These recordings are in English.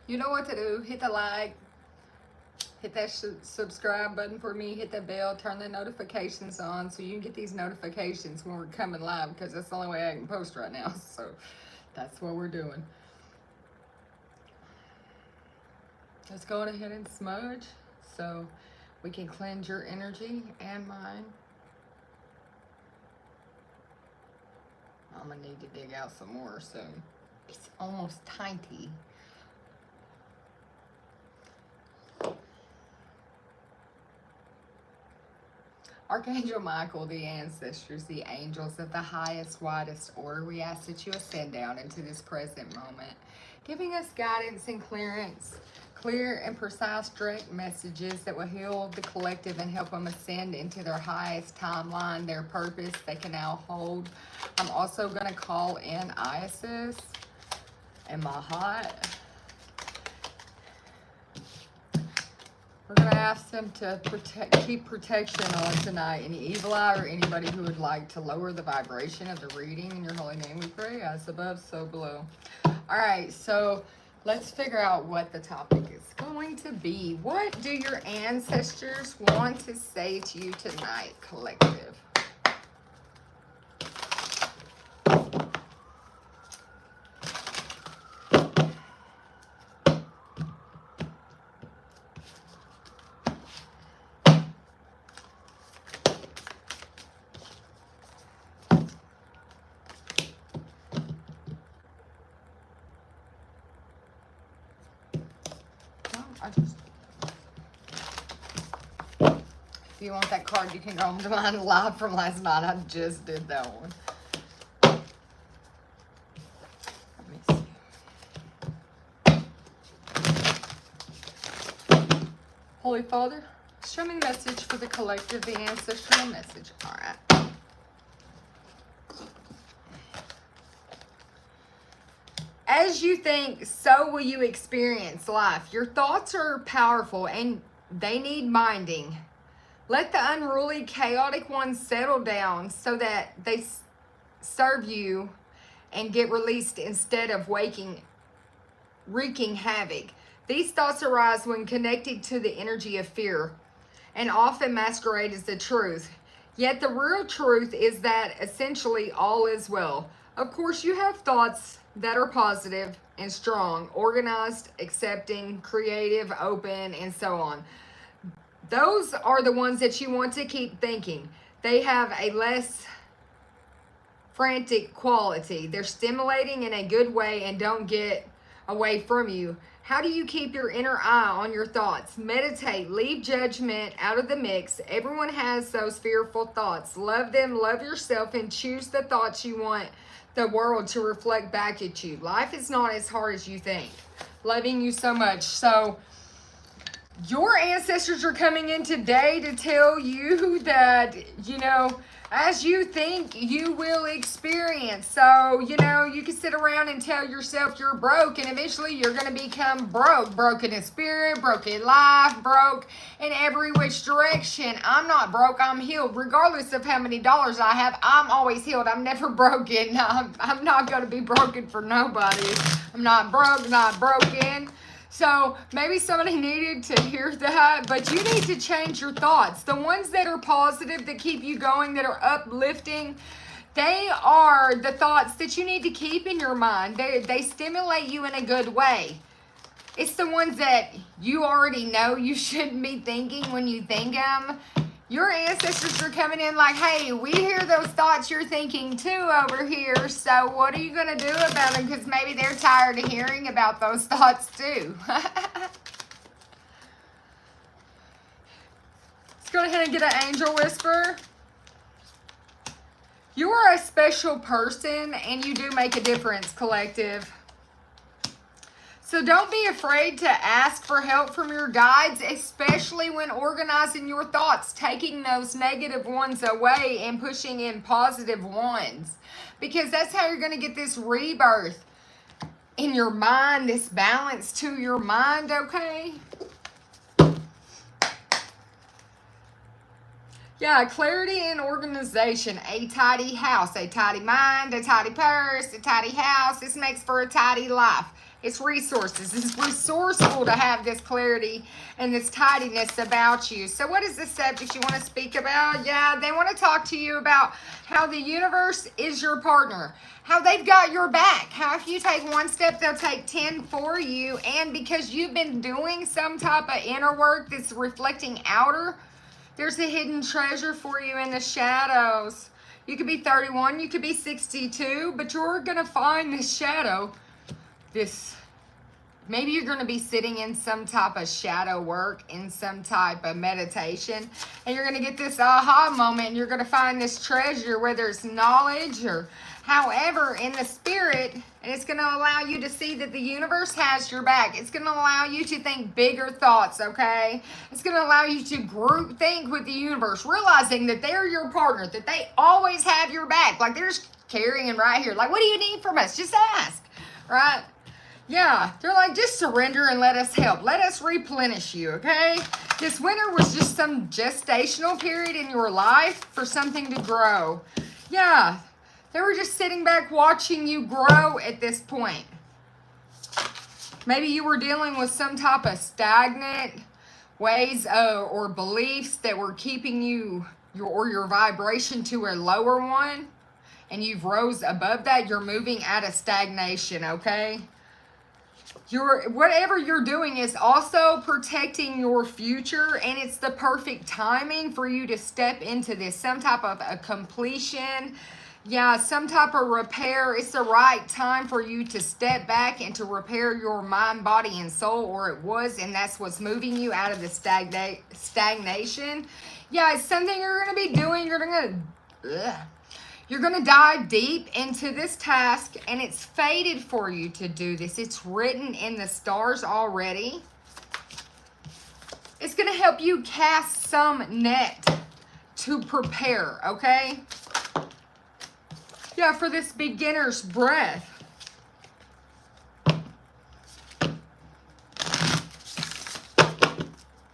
You know what to do. Hit the like. Hit that subscribe button for me. Hit the bell. Turn the notifications on so you can get these notifications when we're coming live, because that's the only way I can post right now. So that's what we're doing. Let's go ahead and smudge so we can cleanse your energy and mine. I'm gonna need to dig out some more soon. It's almost tiny. Archangel Michael, the ancestors, the angels of the highest, widest order, we ask that you ascend down into this present moment, giving us guidance and clearance, clear and precise direct messages that will heal the collective and help them ascend into their highest timeline, their purpose they can now hold. I'm also going to call in Isis and Mahat. We're going to ask them to keep protection on tonight. Any evil eye or anybody who would like to lower the vibration of the reading. In your holy name we pray, as above, so below. All right, so let's figure out what the topic is going to be. What do your ancestors want to say to you tonight, collective? If you want that card, you can go on to mine live from last night. I just did that one. Let me see. Holy Father, show me the message for the collective, the ancestral message. All right. As you think, so will you experience life. Your thoughts are powerful and they need minding. Let the unruly, chaotic ones settle down so that they serve you and get released instead of wreaking havoc. These thoughts arise when connected to the energy of fear and often masquerade as the truth. Yet the real truth is that essentially all is well. Of course, you have thoughts that are positive and strong, organized, accepting, creative, open, and so on. Those are the ones that you want to keep thinking. They have a less frantic quality. They're stimulating in a good way and don't get away from you. How do you keep your inner eye on your thoughts? Meditate. Leave judgment out of the mix. Everyone has those fearful thoughts. Love them, love yourself, and choose the thoughts you want the world to reflect back at you. Life is not as hard as you think. Loving you so much. So your ancestors are coming in today to tell you that, as you think, you will experience. So, you can sit around and tell yourself you're broke, and eventually you're going to become broke. Broke in spirit, broke in life, broke in every which direction. I'm not broke, I'm healed. Regardless of how many dollars I have, I'm always healed. I'm never broken. I'm not going to be broken for nobody. I'm not broke, not broken. So maybe somebody needed to hear that, but you need to change your thoughts. The ones that are positive, that keep you going, that are uplifting, they are the thoughts that you need to keep in your mind. They stimulate you in a good way. It's the ones that you already know you shouldn't be thinking when you think them. Your ancestors are coming in like, hey, we hear those thoughts you're thinking too over here. So what are you going to do about them? Because maybe they're tired of hearing about those thoughts too. Let's go ahead and get an angel whisper. You are a special person and you do make a difference, collective. So don't be afraid to ask for help from your guides, especially when organizing your thoughts, taking those negative ones away and pushing in positive ones. Because that's how you're going to get this rebirth in your mind, this balance to your mind, okay? Yeah, clarity and organization. A tidy house, a tidy mind, a tidy purse, a tidy house. This makes for a tidy life. It's resources. It's resourceful to have this clarity and this tidiness about you. So what is the subject you want to speak about? Yeah, they want to talk to you about how the universe is your partner. How they've got your back. How if you take one step, they'll take 10 for you. And because you've been doing some type of inner work that's reflecting outer, there's a hidden treasure for you in the shadows. You could be 31, you could be 62, but you're going to find this shadow. Maybe you're going to be sitting in some type of shadow work, in some type of meditation, and you're going to get this aha moment, and you're going to find this treasure, whether it's knowledge or however, in the spirit, and it's going to allow you to see that the universe has your back. It's going to allow you to think bigger thoughts, okay? It's going to allow you to group think with the universe, realizing that they're your partner, that they always have your back. Like they're just carrying right here. Like, what do you need from us? Just ask, right? Yeah, they're like, just surrender and let us help. Let us replenish you, okay? This winter was just some gestational period in your life for something to grow. Yeah. They were just sitting back watching you grow at this point. Maybe you were dealing with some type of stagnant ways or beliefs that were keeping your vibration to a lower one. And you've rose above that. You're moving out of stagnation, okay? Whatever you're doing is also protecting your future, and it's the perfect timing for you to step into this. Some type of a completion. Yeah, some type of repair. It's the right time for you to step back and to repair your mind, body, and soul, or it was, and that's what's moving you out of the stagnation. Yeah, it's something you're going to be doing. You're going to dive deep into this task, and it's fated for you to do this. It's written in the stars already. It's going to help you cast some net to prepare, okay? Yeah, for this beginner's breath.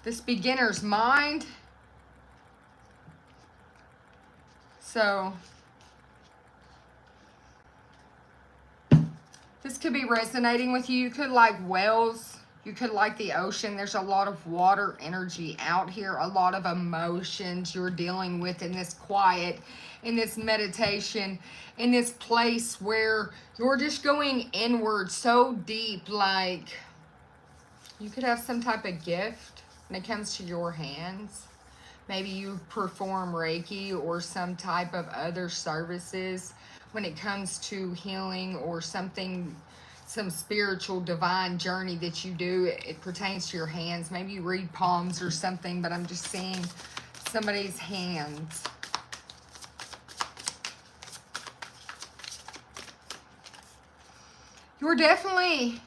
This beginner's mind. So, this could be resonating with you. You could like wells. You could like the ocean. There's a lot of water energy out here. A lot of emotions you're dealing with in this quiet, in this meditation, in this place where you're just going inward so deep. Like you could have some type of gift when it comes to your hands. Maybe you perform Reiki or some type of other services when it comes to healing or something, some spiritual divine journey that you do. It pertains to your hands. Maybe you read palms or something, but I'm just seeing somebody's hands. You're definitely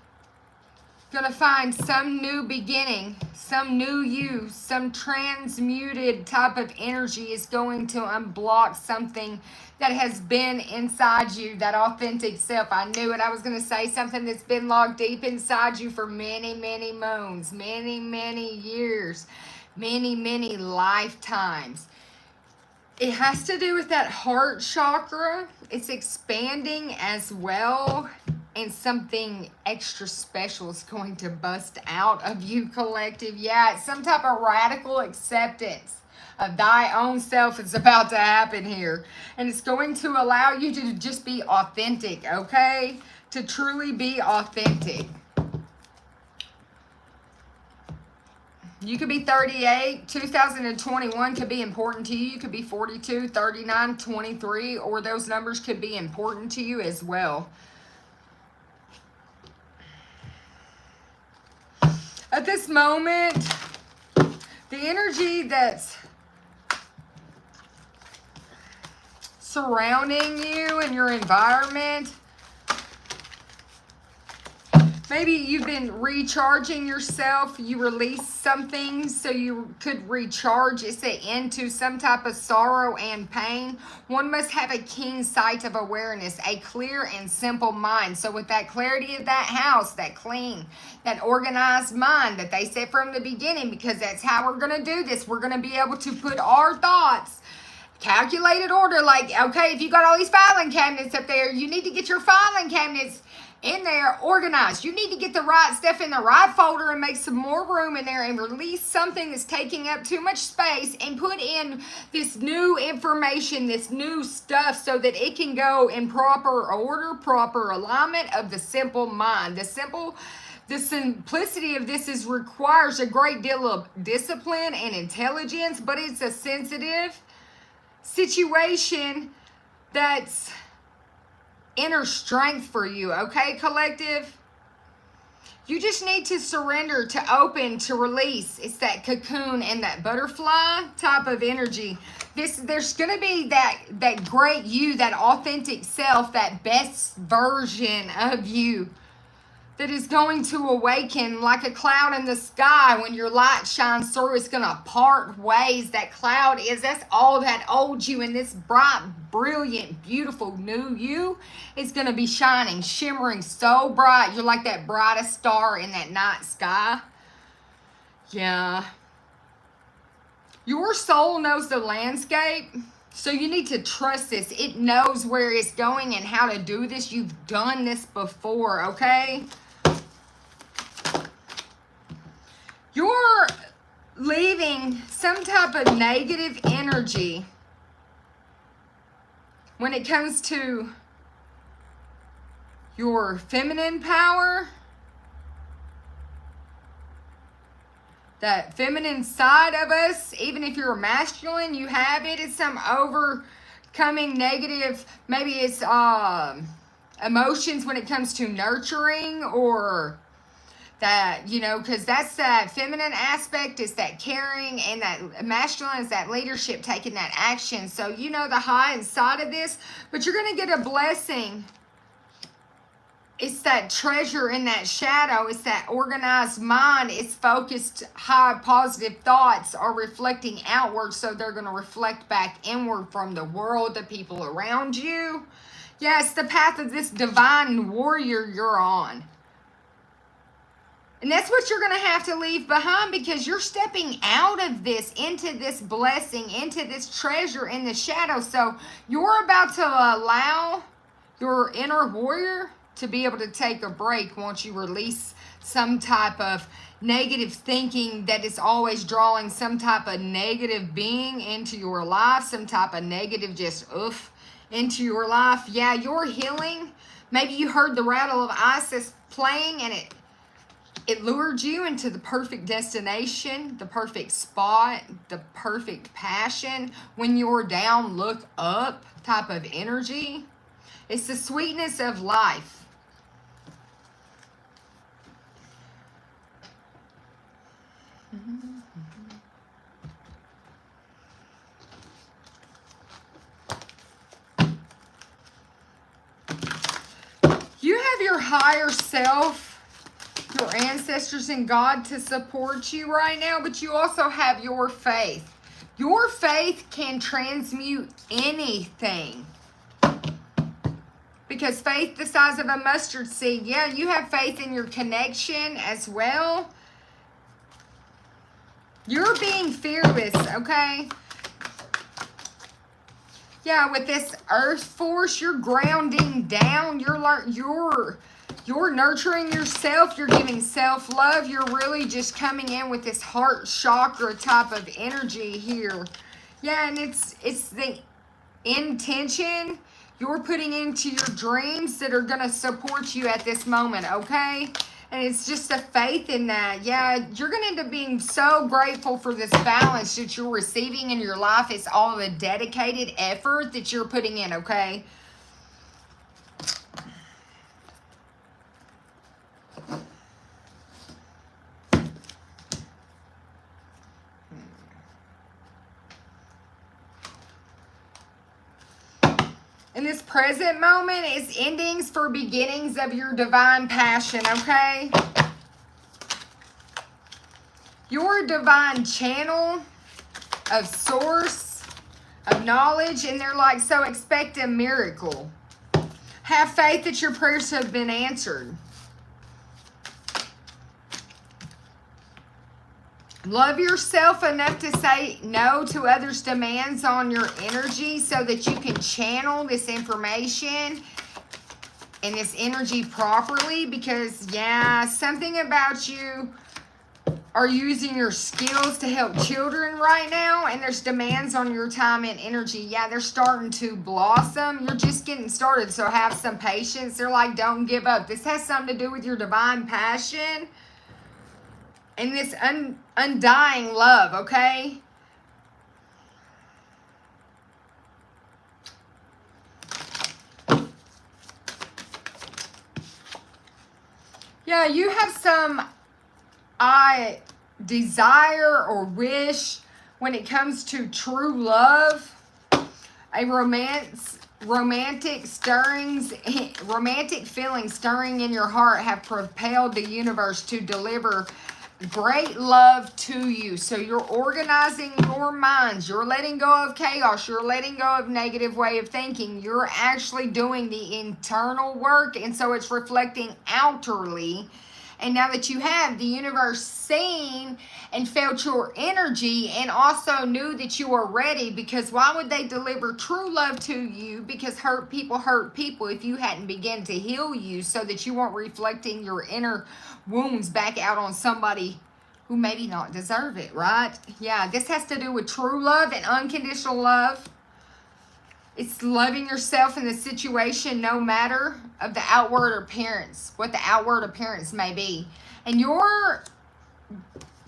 going to find some new beginning, some new you, some transmuted type of energy is going to unblock something that has been inside you, that authentic self. I knew it. I was going to say something that's been locked deep inside you for many, many moons, many, many years, many, many lifetimes. It has to do with that heart chakra. It's expanding as well. And something extra special is going to bust out of you, collective. Yeah, it's some type of radical acceptance of thy own self is about to happen here. And it's going to allow you to just be authentic, okay? To truly be authentic. You could be 38, 2021 could be important to you. You could be 42, 39, 23, or those numbers could be important to you as well. At this moment, the energy that's surrounding you and your environment may Maybe you've been recharging yourself. You released something so you could recharge. It's an end to some type of sorrow and pain. One must have a keen sight of awareness, a clear and simple mind. So with that clarity of that house, that clean, that organized mind that they said from the beginning, because that's how we're going to do this. We're going to be able to put our thoughts, calculated order, like, okay, if you got all these filing cabinets up there, you need to get your filing cabinets in there organized. You need to get the right stuff in the right folder and make some more room in there and release something that's taking up too much space and put in this new information, this new stuff, so that it can go in proper order, proper alignment of the simple mind. The simplicity of this requires a great deal of discipline and intelligence, but it's a sensitive situation that's inner strength for you, okay, collective? You just need to surrender, to open, to release. It's that cocoon and that butterfly type of energy. There's going to be that great you, that authentic self, that best version of you that is going to awaken like a cloud in the sky. When your light shines through, it's going to part ways. That cloud that's all that old you, and this bright, brilliant, beautiful new you is going to be shining, shimmering so bright. You're like that brightest star in that night sky. Yeah. Your soul knows the landscape, so you need to trust this. It knows where it's going and how to do this. You've done this before, okay? You're leaving some type of negative energy when it comes to your feminine power, that feminine side of us. Even if you're masculine, you have it. It's some overcoming negative, maybe it's emotions when it comes to nurturing, or that, you know, because that's that feminine aspect, is that caring, and that masculine is that leadership, taking that action. So you know the high inside of this, but you're going to get a blessing. It's that treasure in that shadow. It's that organized mind. It's focused, high positive thoughts are reflecting outward, so they're going to reflect back inward from the world, the people around you. Yeah, it's the path of this divine warrior you're on. And that's what you're going to have to leave behind, because you're stepping out of this into this blessing, into this treasure in the shadow. So you're about to allow your inner warrior to be able to take a break once you release some type of negative thinking that is always drawing some type of negative being into your life, some type of negative just into your life. Yeah, you're healing. Maybe you heard the rattle of Isis playing and it lured you into the perfect destination, the perfect spot, the perfect passion. When you're down, look up type of energy. It's the sweetness of life. You have your higher self, your ancestors and God to support you right now, but you also have your faith. Your faith can transmute anything. Because faith the size of a mustard seed. Yeah, you have faith in your connection as well. You're being fearless, okay? Yeah, with this earth force, you're grounding down. You're nurturing yourself. You're giving self-love. You're really just coming in with this heart chakra type of energy here. Yeah, and it's the intention you're putting into your dreams that are going to support you at this moment, okay? And it's just a faith in that. Yeah, you're going to end up being so grateful for this balance that you're receiving in your life. It's all the dedicated effort that you're putting in, okay? And In this present moment, it's endings for beginnings of your divine passion, okay? Your divine channel of source, of knowledge, and they're like, so expect a miracle. Have faith that your prayers have been answered. Love yourself enough to say no to others' demands on your energy so that you can channel this information and this energy properly, because, yeah, something about you are using your skills to help children right now, and there's demands on your time and energy. Yeah, they're starting to blossom. You're just getting started, so have some patience. They're like, don't give up. This has something to do with your divine passion and this undying love, okay? Yeah, you have some desire or wish when it comes to true love, a romantic feelings stirring in your heart have propelled the universe to deliver great love to you. So you're organizing your minds. You're letting go of chaos. You're letting go of negative way of thinking. You're actually doing the internal work, and so it's reflecting outwardly. And now that you have, the universe seen and felt your energy and also knew that you are ready, because why would they deliver true love to you? Because hurt people if you hadn't begun to heal you, so that you weren't reflecting your inner wounds back out on somebody who maybe not deserve it, right? Yeah, this has to do with true love and unconditional love. It's loving yourself in the situation no matter of the outward appearance, what the outward appearance may be. And you're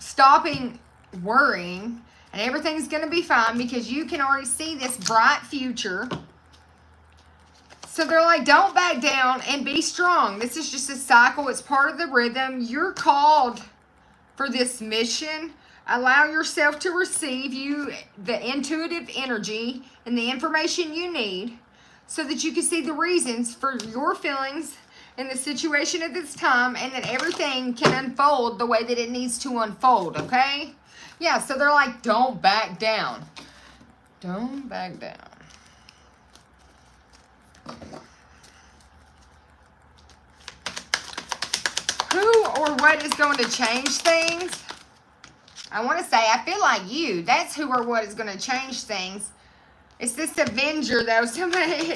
stopping worrying, and everything's going to be fine because you can already see this bright future. So they're like, don't back down and be strong. This is just a cycle. It's part of the rhythm. You're called for this mission. Allow yourself to receive the intuitive energy and the information you need so that you can see the reasons for your feelings in the situation at this time, and that everything can unfold the way that it needs to unfold, okay? Yeah, so they're like, don't back down. Don't back down. Who or what is going to change things? I want to say, I feel like you. That's who or what is going to change things. It's this Avenger, though. Somebody,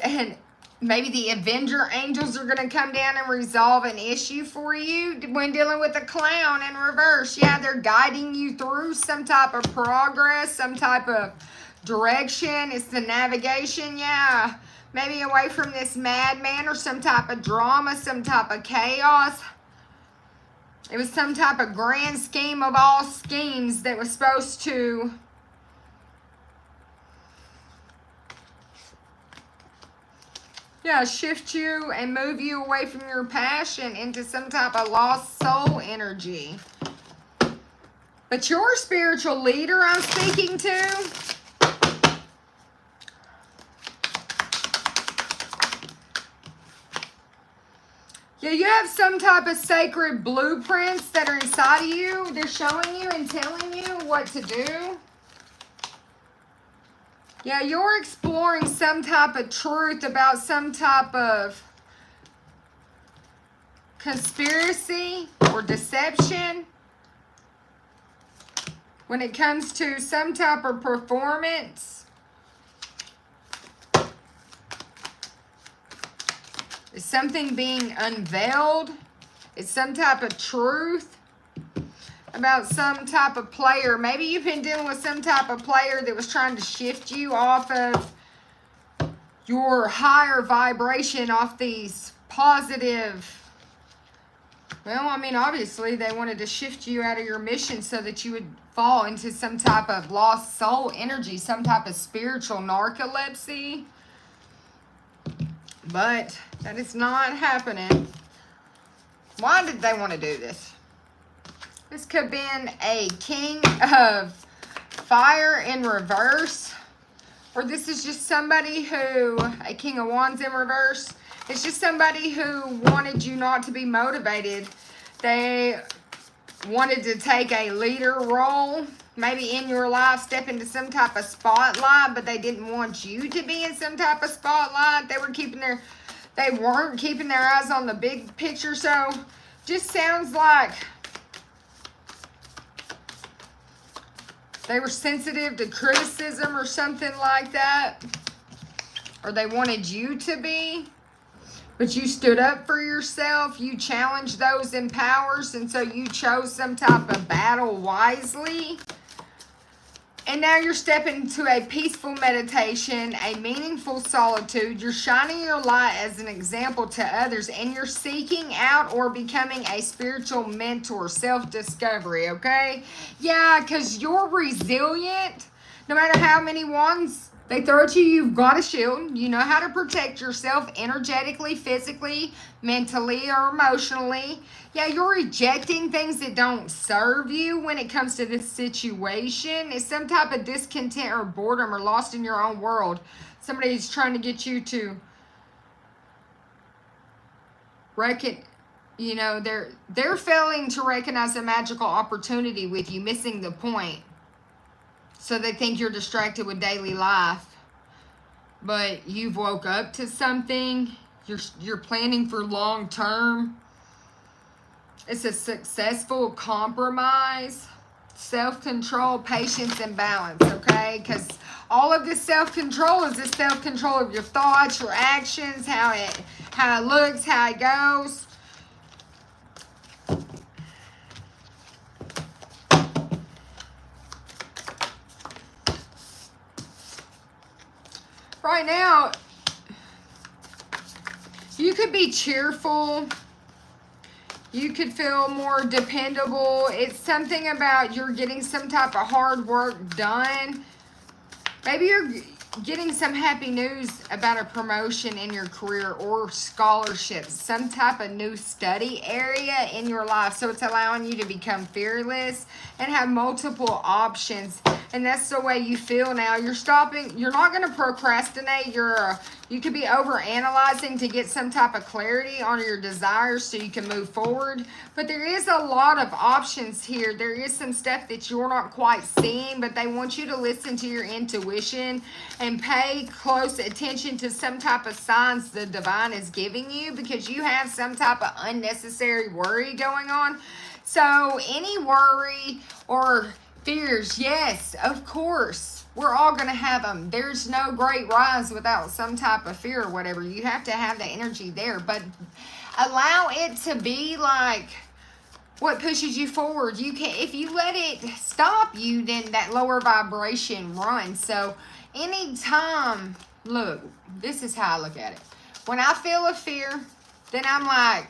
and maybe the Avenger angels are going to come down and resolve an issue for you when dealing with a clown in reverse. Yeah, they're guiding you through some type of progress, some type of direction. It's the navigation, yeah. Maybe away from this madman or some type of drama, some type of chaos. It was some type of grand scheme of all schemes that was supposed to shift you and move you away from your passion into some type of lost soul energy. But your spiritual leader I'm speaking to, yeah, you have some type of sacred blueprints that are inside of you. They're showing you and telling you what to do. Yeah, you're exploring some type of truth about some type of conspiracy or deception when it comes to some type of performance. Is something being unveiled? Is some type of truth about some type of player? Maybe you've been dealing with some type of player that was trying to shift you off of your higher vibration, off these positive. Well, I mean, obviously they wanted to shift you out of your mission so that you would fall into some type of lost soul energy, some type of spiritual narcolepsy. But that is not happening. Why did they want to do this? This could have been a king of fire in reverse Or this is just somebody who, a King of Wands in reverse, it's just somebody who wanted you not to be motivated. They wanted to take a leader role, maybe in your life, step into some type of spotlight, but they didn't want you to be in some type of spotlight. They weren't keeping their eyes on the big picture. So just sounds like they were sensitive to criticism or something like that. Or they wanted you to be. But you stood up for yourself. You challenged those in powers. And so you chose some type of battle wisely. And now you're stepping into a peaceful meditation, a meaningful solitude. You're shining your light as an example to others. And you're seeking out or becoming a spiritual mentor, self-discovery, okay? Yeah, because you're resilient. No matter how many wands they throw at you, you've got a shield. You know how to protect yourself energetically, physically, mentally, or emotionally. Yeah, you're rejecting things that don't serve you when it comes to this situation. It's some type of discontent or boredom or lost in your own world. Somebody's trying to get you to they're failing to recognize a magical opportunity with you, missing the point. So they think you're distracted with daily life. But you've woke up to something. You're planning for long term. It's a successful compromise. Self-control, patience, and balance, okay? Because all of this self-control is the self-control of your thoughts, your actions, how it looks, how it goes. Right now, you could be cheerful. You could feel more dependable. It's something about you're getting some type of hard work done. Maybe you're getting some happy news about a promotion in your career or scholarships, some type of new study area in your life. So it's allowing you to become fearless and have multiple options. And that's the way you feel now. You're not going to procrastinate. You could be over analyzing to get some type of clarity on your desires so you can move forward. But there is a lot of options here. There is some stuff that you're not quite seeing, but they want you to listen to your intuition and pay close attention to some type of signs the divine is giving you, because you have some type of unnecessary worry going on. So any worry or fears, yes, of course, we're all going to have them. There's no great rise without some type of fear or whatever. You have to have the energy there, but allow it to be like what pushes you forward. If you let it stop you, then that lower vibration runs. So anytime, look, this is how I look at it. When I feel a fear, then I'm like,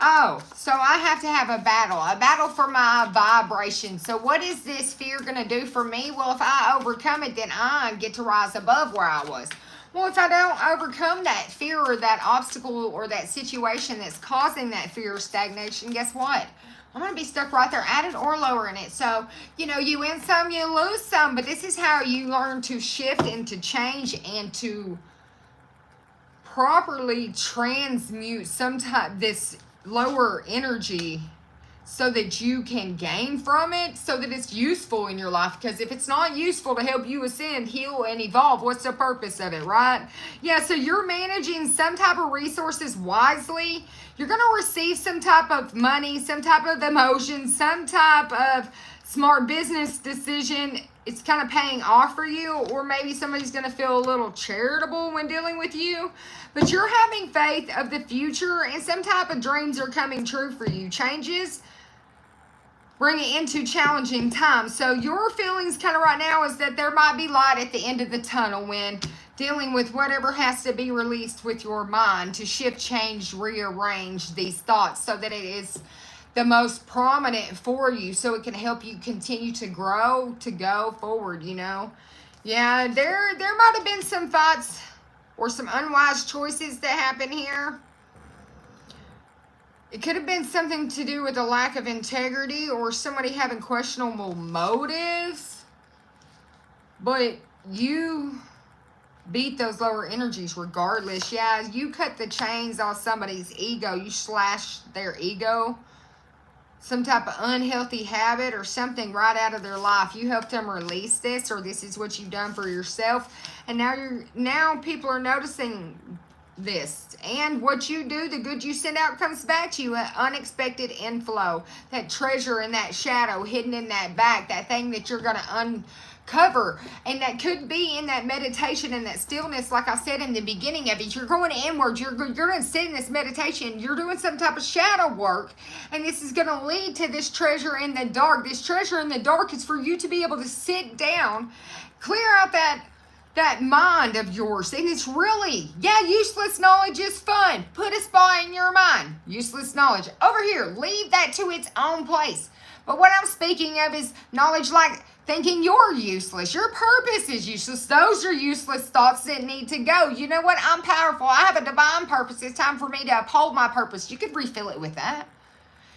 oh, so I have to have a battle for my vibration. So what is this fear going to do for me? Well, if I overcome it, then I get to rise above where I was. Well, if I don't overcome that fear or that obstacle or that situation that's causing that fear or stagnation, guess what? I'm going to be stuck right there at it or lowering it. So, you win some, you lose some. But this is how you learn to shift and to change and to properly transmute this lower energy so that you can gain from it, so that it's useful in your life. Because if it's not useful to help you ascend, heal, and evolve, what's the purpose of it, right? Yeah, so you're managing some type of resources wisely. You're going to receive some type of money, some type of emotion, some type of smart business decision. It's kind of paying off for you, or maybe somebody's going to feel a little charitable when dealing with you. But you're having faith of the future, and some type of dreams are coming true for you. Changes bring it into challenging times. So your feelings kind of right now is that there might be light at the end of the tunnel when dealing with whatever has to be released with your mind to shift, change, rearrange these thoughts so that it is the most prominent for you, so it can help you continue to grow, to go forward, Yeah, there might have been some fights or some unwise choices that happen here. It could have been something to do with a lack of integrity or somebody having questionable motives. But you beat those lower energies regardless. Yeah, you cut the chains off somebody's ego. You slash their ego. Some type of unhealthy habit or something right out of their life. You helped them release this, or this is what you've done for yourself. And now people are noticing this. And what you do, the good you send out comes back to you. An unexpected inflow. That treasure in that shadow hidden in that back. That thing that you're going to uncover. And that could be in that meditation and that stillness, like I said in the beginning of it. You're going inward. You're going to sit in this meditation. You're doing some type of shadow work. And this is going to lead to this treasure in the dark. This treasure in the dark is for you to be able to sit down, clear out that mind of yours. And it's really, yeah, useless knowledge is fun. Put a spot in your mind. Useless knowledge. Over here, leave that to its own place. But what I'm speaking of is knowledge like thinking you're useless. Your purpose is useless. Those are useless thoughts that need to go. You know what? I'm powerful. I have a divine purpose. It's time for me to uphold my purpose. You could refill it with that.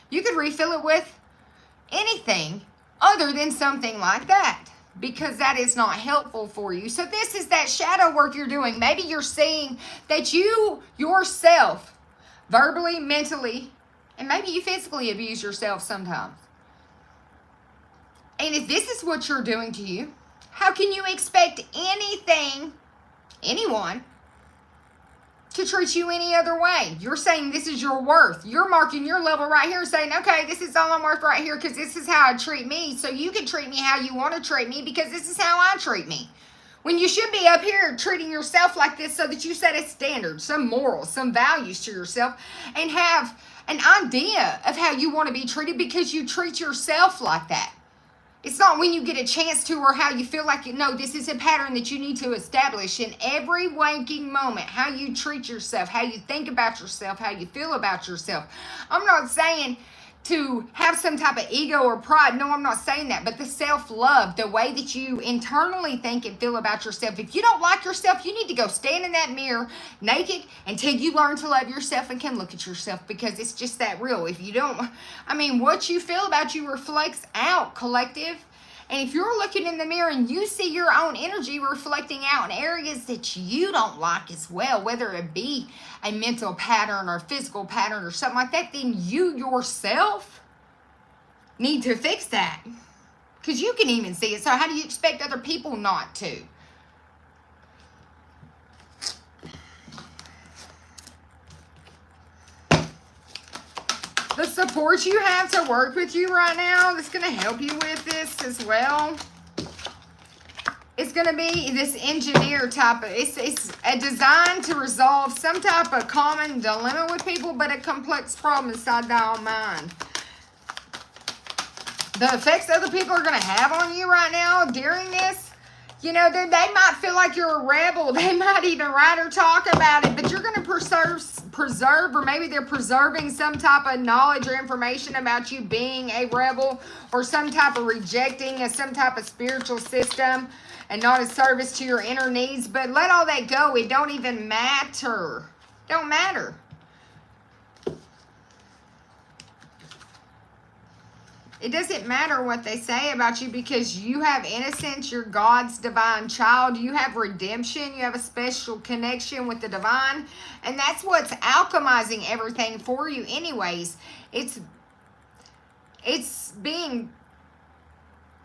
You could refill it with anything other than something like that, because that is not helpful for you. So this is that shadow work you're doing. Maybe you're seeing that you yourself verbally, mentally, and maybe you physically abuse yourself sometimes. And if this is what you're doing to you, how can you expect anyone, to treat you any other way? You're saying this is your worth. You're marking your level right here, saying, okay, this is all I'm worth right here because this is how I treat me. So you can treat me how you want to treat me because this is how I treat me. When you should be up here treating yourself like this so that you set a standard, some morals, some values to yourself, and have an idea of how you want to be treated because you treat yourself like that. It's not when you get a chance to or how you feel like, no, this is a pattern that you need to establish in every waking moment. How you treat yourself, how you think about yourself, how you feel about yourself. I'm not saying to have some type of ego or pride. No, I'm not saying that. But the self-love, the way that you internally think and feel about yourself. If you don't like yourself, you need to go stand in that mirror naked until you learn to love yourself and can look at yourself, because it's just that real. If you don't, what you feel about you reflects out, collective. And if you're looking in the mirror and you see your own energy reflecting out in areas that you don't like as well, whether it be a mental pattern or physical pattern or something like that, then you yourself need to fix that. Because you can even see it. So how do you expect other people not to? The support you have to work with you right now that's going to help you with this as well. It's going to be this engineer type of, it's a design to resolve some type of common dilemma with people, but a complex problem inside their own mind. The effects other people are going to have on you right now during this, they might feel like you're a rebel. They might even write or talk about it, but you're going to preserve, or maybe they're preserving some type of knowledge or information about you being a rebel, or some type of rejecting of some type of spiritual system and not a service to your inner needs. But let all that go. It don't even matter. Don't matter. It doesn't matter what they say about you, because you have innocence. You're God's divine child. You have redemption. You have a special connection with the divine. And that's what's alchemizing everything for you anyways. It's being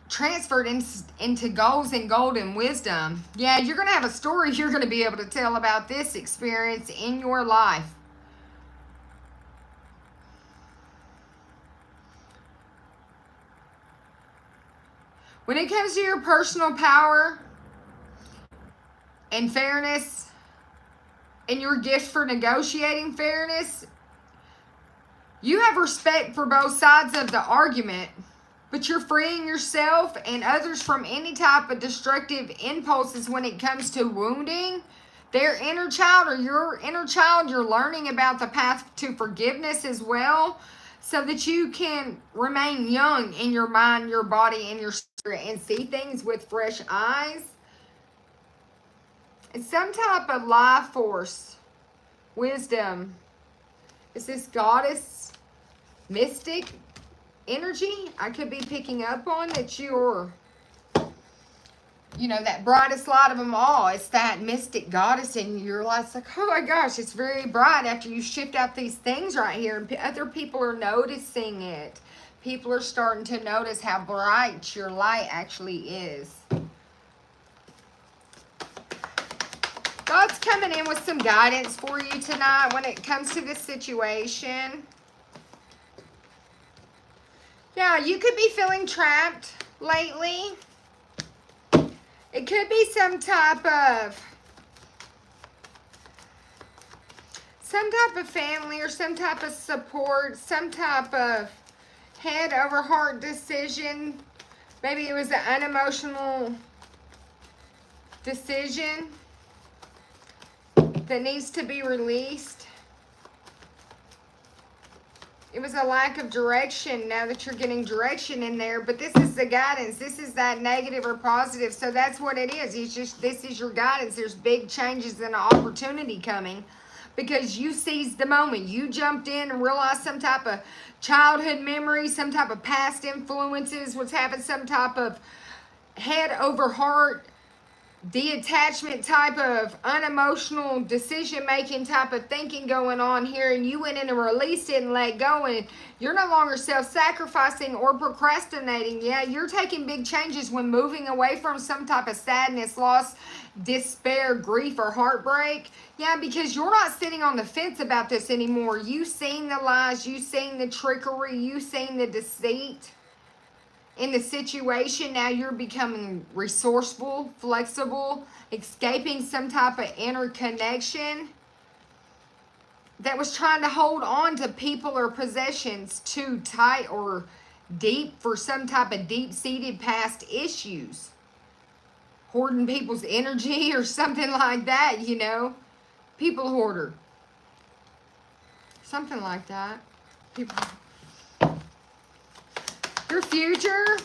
transferred into goals and golden wisdom. Yeah, you're going to have a story you're going to be able to tell about this experience in your life. When it comes to your personal power and fairness and your gift for negotiating fairness, you have respect for both sides of the argument, but you're freeing yourself and others from any type of destructive impulses when it comes to wounding their inner child or your inner child. You're learning about the path to forgiveness as well, so that you can remain young in your mind, your body, and your spirit, and see things with fresh eyes. It's some type of life force, wisdom. Is this goddess, mystic energy I could be picking up on, that you're you know, that brightest light of them all. It's that mystic goddess in you. You're like, oh my gosh, it's very bright after you shift out these things right here. And other people are noticing it. People are starting to notice how bright your light actually is. God's coming in with some guidance for you tonight when it comes to this situation. Yeah, you could be feeling trapped lately. It could be some type of family or some type of support, some type of head over heart decision. Maybe it was an unemotional decision that needs to be released. It was a lack of direction. Now that you're getting direction in there, but this is the guidance. This is that negative or positive. So that's what it is. It's just, this is your guidance. There's big changes and opportunity coming because you seized the moment. You jumped in and realized some type of childhood memory, some type of past influences, what's happened, some type of head over heart detachment type of unemotional decision-making type of thinking going on here, and you went in and released it and let go, and you're no longer self-sacrificing or procrastinating. Yeah, you're taking big changes when moving away from some type of sadness, loss, despair, grief, or heartbreak. Yeah, because you're not sitting on the fence about this anymore. You seen the lies, you seen the trickery, you seen the deceit in the situation. Now you're becoming resourceful, flexible, escaping some type of inner connection that was trying to hold on to people or possessions too tight or deep for some type of deep-seated past issues. Hoarding people's energy or something like that, you know. People hoarder. Something like that. People. Your future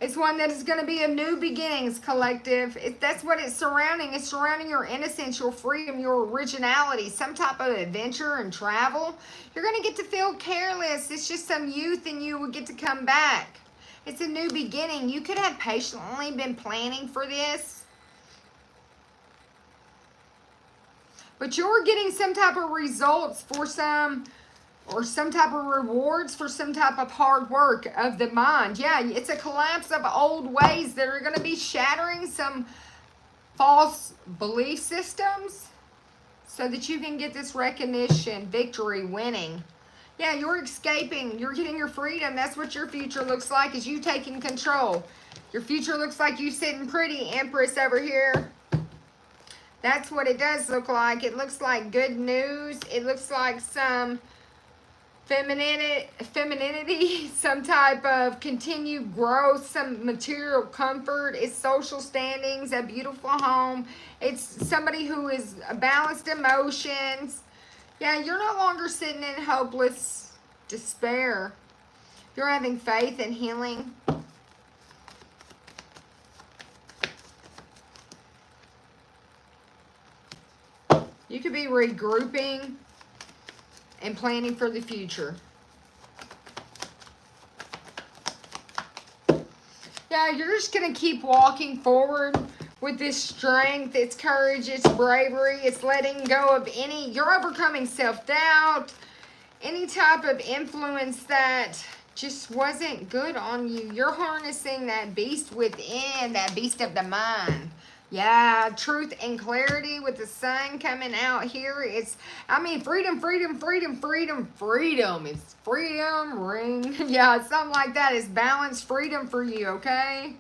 is one that is going to be a new beginnings, collective. That's what it's surrounding. It's surrounding your innocence, your freedom, your originality, some type of adventure and travel. You're going to get to feel careless. It's just some youth in you will get to come back. It's a new beginning. You could have patiently been planning for this, but you're getting some type of results for some type of rewards for some type of hard work of the mind. Yeah, it's a collapse of old ways that are going to be shattering some false belief systems so that you can get this recognition, victory, winning. Yeah, you're escaping. You're getting your freedom. That's what your future looks like, is you taking control. Your future looks like you sitting pretty, Empress, over here. That's what it does look like. It looks like good news. It looks like some femininity, some type of continued growth, some material comfort. It's social standings, a beautiful home. It's somebody who is balanced emotions. Yeah, you're no longer sitting in hopeless despair. You're having faith and healing. You could be regrouping and planning for the future. Yeah, you're just going to keep walking forward with this strength, it's courage, it's bravery, it's letting go of you're overcoming self-doubt, any type of influence that just wasn't good on you. You're harnessing that beast within, that beast of the mind. Yeah, truth and clarity with the sun coming out here. It's, I mean, freedom, freedom, freedom, freedom, freedom. It's freedom, ring. Yeah, something like that. It's balanced freedom for you, okay?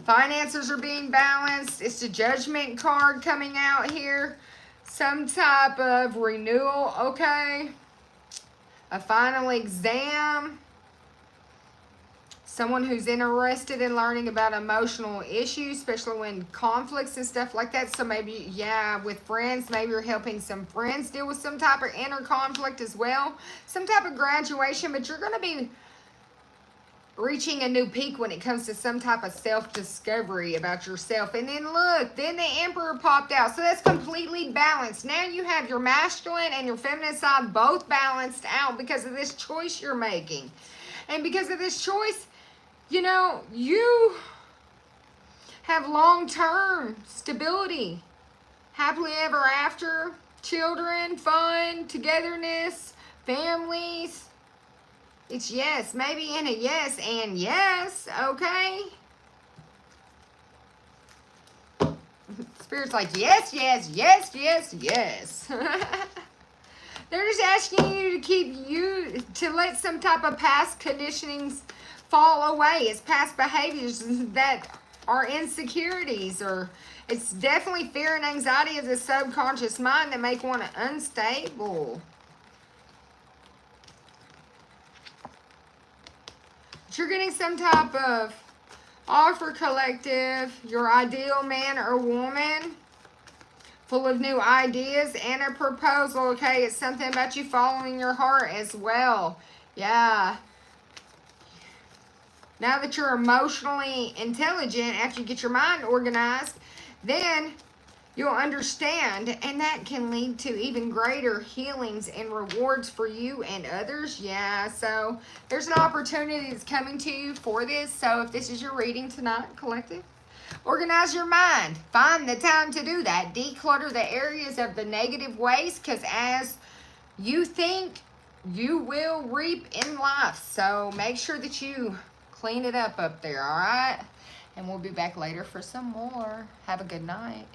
Finances are being balanced. It's the judgment card coming out here. Some type of renewal, okay? A final exam. Someone who's interested in learning about emotional issues, especially when conflicts and stuff like that. So maybe, yeah, with friends, maybe you're helping some friends deal with some type of inner conflict as well. Some type of graduation, but you're going to be reaching a new peak when it comes to some type of self-discovery about yourself. And then look, then the Emperor popped out. So that's completely balanced. Now you have your masculine and your feminine side both balanced out because of this choice you're making. And because of this choice, you know, you have long-term stability, happily ever after, children, fun, togetherness, families. It's yes, maybe in a yes and yes, okay? Spirit's like, yes, yes, yes, yes, yes. They're just asking you to let some type of past conditionings fall away. It's past behaviors that are insecurities, or it's definitely fear and anxiety of the subconscious mind that make one unstable. But you're getting some type of offer, collective, your ideal man or woman, full of new ideas and a proposal, okay? It's something about you following your heart as well. Yeah. Now that you're emotionally intelligent, after you get your mind organized, then you'll understand, and that can lead to even greater healings and rewards for you and others. Yeah, so there's an opportunity that's coming to you for this. So if this is your reading tonight, collective, organize your mind. Find the time to do that. Declutter the areas of the negative ways, because as you think, you will reap in life. So make sure that you clean it up there, all right? And we'll be back later for some more. Have a good night.